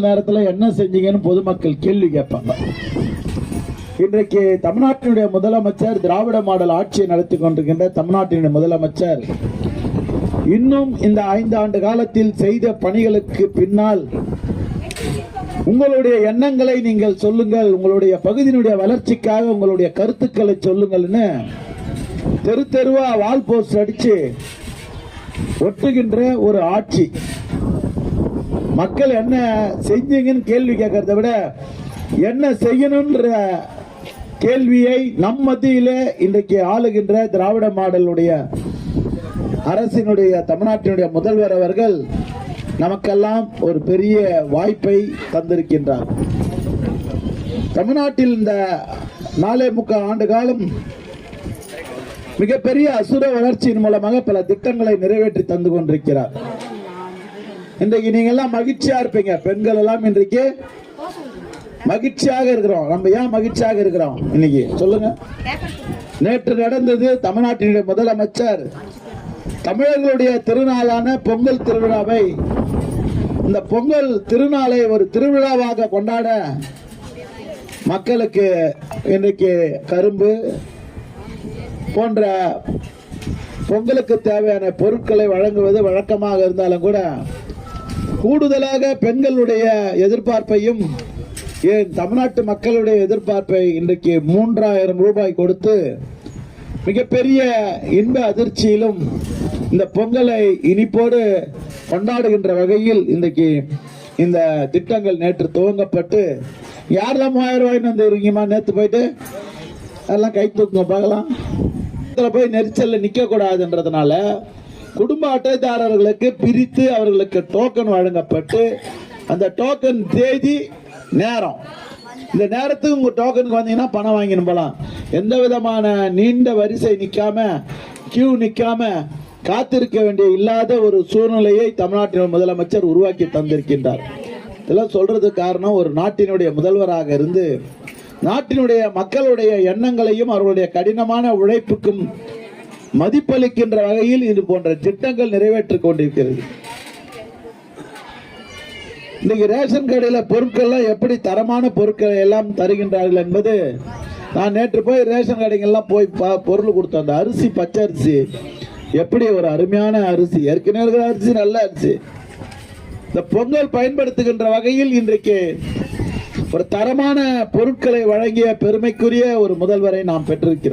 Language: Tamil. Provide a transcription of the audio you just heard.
நேரத்தில் என்ன செஞ்சீங்கன்னு பொதுமக்கள் கேள்வி கேட்பாங்க. இன்றைக்கு தமிழ்நாட்டினுடைய முதலமைச்சர் திராவிட மாடல் ஆட்சியை நடத்தி கொண்டிருக்கின்ற தமிழ்நாட்டினுடைய முதலமைச்சர் இன்னும் இந்த 5 ஆண்டு காலத்தில் செய்த பணிகளுக்கு பின்னால் உங்களுடைய எண்ணங்களை நீங்கள் சொல்லுங்கள், உங்களுடைய பகுதியினுடைய வளர்ச்சிக்காக உங்களுடைய கருத்துக்களை சொல்லுங்கள்னு தெரு தெருவா வால் போஸ்ட் அடிச்சு ஒட்டுகின்ற ஒரு ஆட்சி. மக்கள் என்ன செஞ்சீங்கன்னு கேள்வி கேட்கறத விட என்ன செய்யணும்ன்ற கேள்வியை நம் மத்தியிலே இன்றைக்கு ஆளுகின்ற திராவிட மாடலுடைய அரசினுடைய தமிழ்நாட்டினுடைய முதல்வர் அவர்கள் நமக்கெல்லாம் ஒரு பெரிய வாய்ப்பை தந்திருக்கின்றார். தமிழ்நாட்டில் இந்த 4.25 ஆண்டு காலம் மிகப்பெரிய அசுர வளர்ச்சியின் மூலமாக பல திட்டங்களை நிறைவேற்றி தந்து கொண்டிருக்கிறார். இன்றைக்கு நீங்க எல்லாம் மகிழ்ச்சியா இருப்பீங்க. பெண்கள் எல்லாம் இன்றைக்கு மகிழ்ச்சியாக இருக்கிறோம். நம்ம ஏன் மகிழ்ச்சியாக இருக்கிறோம் இன்னைக்கு சொல்லுங்க. நேற்று நடந்தது தமிழ்நாட்டினுடைய முதலமைச்சர் தமிழர்களுடைய திருநாளான பொங்கல் திருவிழாவை, இந்த பொங்கல் திருநாளை ஒரு திருவிழாவாக கொண்டாட மக்களுக்கு இன்றைக்கு கரும்பு போன்ற பொங்கலுக்கு தேவையான பொருட்களை வழங்குவது வழக்கமாக இருந்தாலும் கூட கூடுதலாக பெண்களுடைய எதிர்பார்ப்பையும் ஏன் தமிழ்நாட்டு மக்களுடைய எதிர்பார்ப்பை இன்றைக்கு 3000 ரூபாய் கொடுத்து மிகப்பெரிய இன்ப அதிர்ச்சியிலும் இந்த பொங்கலை இனிப்போடு கொண்டாடுகின்ற வகையில் இன்றைக்கு இந்த திட்டங்கள் நேற்று துவங்கப்பட்டு யாரெல்லாம் 3000 ரூபாய்னு வந்துருக்கீமா? நேற்று போயிட்டு அதெல்லாம் கை தூக்குங்க பார்க்கலாம். போய் நெரிச்சல்ல நிக்க கூடாதுன்றதுனால குடும்ப அட்டைதாரர்களுக்கு பிரித்து அவர்களுக்கு டோக்கன் வழங்கப்பட்டு அந்த டோக்கன் தேதி நேரம், இந்த நேரத்துக்கு உங்க டோக்கனுக்கு வந்தீங்கன்னா பணம் வாங்கின்னு போலாம். எந்த விதமான நீண்ட வரிசை நிக்காம கியூ நிக்காம காத்திருக்க வேண்டிய இல்லாத ஒரு சூழ்நிலையை தமிழ்நாட்டின் முதலமைச்சர் உருவாக்கி தந்திருக்கின்றார். இதெல்லாம் சொல்றதுக்கு காரணம், ஒரு நாட்டினுடைய முதல்வராக இருந்து நாட்டினுடைய மக்களுடைய எண்ணங்களையும் அவர்களுடைய கடினமான உழைப்புக்கும் மதிப்பளிக்கின்ற வகையில் இது போன்ற திட்டங்கள் நிறைவேற்றிக் கொண்டிருக்கிறது. இன்னைக்கு ரேஷன் கடையில் பொருட்கள்லாம் எப்படி தரமான பொருட்களை எல்லாம் தருகின்றார்கள் என்பது, நான் நேற்று போய் ரேஷன் கடைகள்லாம் போய் பொருள் கொடுத்தேன். அந்த அரிசி, பச்சை அரிசி எப்படி ஒரு அருமையான அரிசி, ஏற்கனவே இருக்கிற அரிசி நல்ல அரிசி. இந்த பொங்கல் பயன்படுத்துகின்ற வகையில் இன்றைக்கு ஒரு தரமான பொருட்களை வழங்கிய பெருமைக்குரிய ஒரு முதல்வரை நாம் பெற்றிருக்கிறோம்.